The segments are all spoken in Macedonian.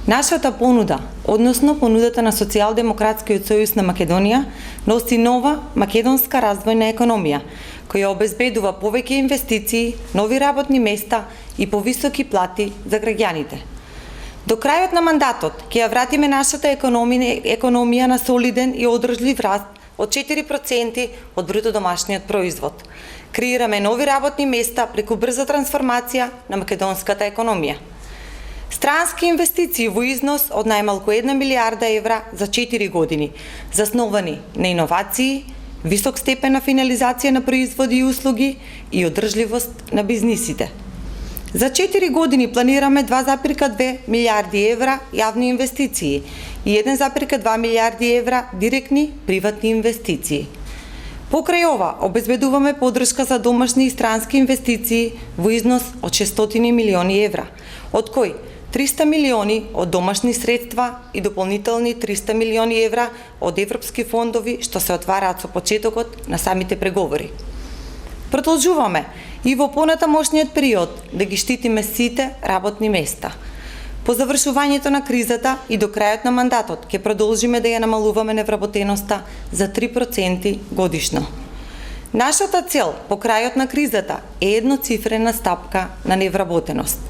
Нашата понуда, односно понудата на Социјалдемократскиот сојуз на Македонија, носи нова македонска развојна економија, која обезбедува повеќе инвестиции, нови работни места и повисоки плати за граѓаните. До крајот на мандатот ќе ја вратиме нашата економија на солиден и одржлив раст од 4% од бруто домашниот производ. Креираме нови работни места преку брза трансформација на македонската економија. Странски инвестиции во износ од најмалку 1 милијарда евра за 4 години, засновани на иновации, висок степен на финализација на производи и услуги и одржливост на бизнисите. За 4 години планираме 2,2 милијарди евра јавни инвестиции и 1,2 милијарди евра директни приватни инвестиции. Покрај ова, обезбедуваме поддршка за домашни и странски инвестиции во износ од 600 милиони евра, од кои 300 милиони од домашни средства и дополнителни 300 милиони евра од европски фондови што се отвараат со почетокот на самите преговори. Продолжуваме и во понатамошниот период да ги штитиме сите работни места. По завршувањето на кризата и до крајот на мандатот ќе продолжиме да ја намалуваме невработеноста за 3% годишно. Нашата цел по крајот на кризата е едноцифрена стапка на невработеност.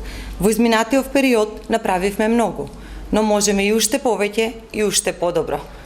Во изминатиот период направивме многу, но можеме и уште повеќе и уште подобро.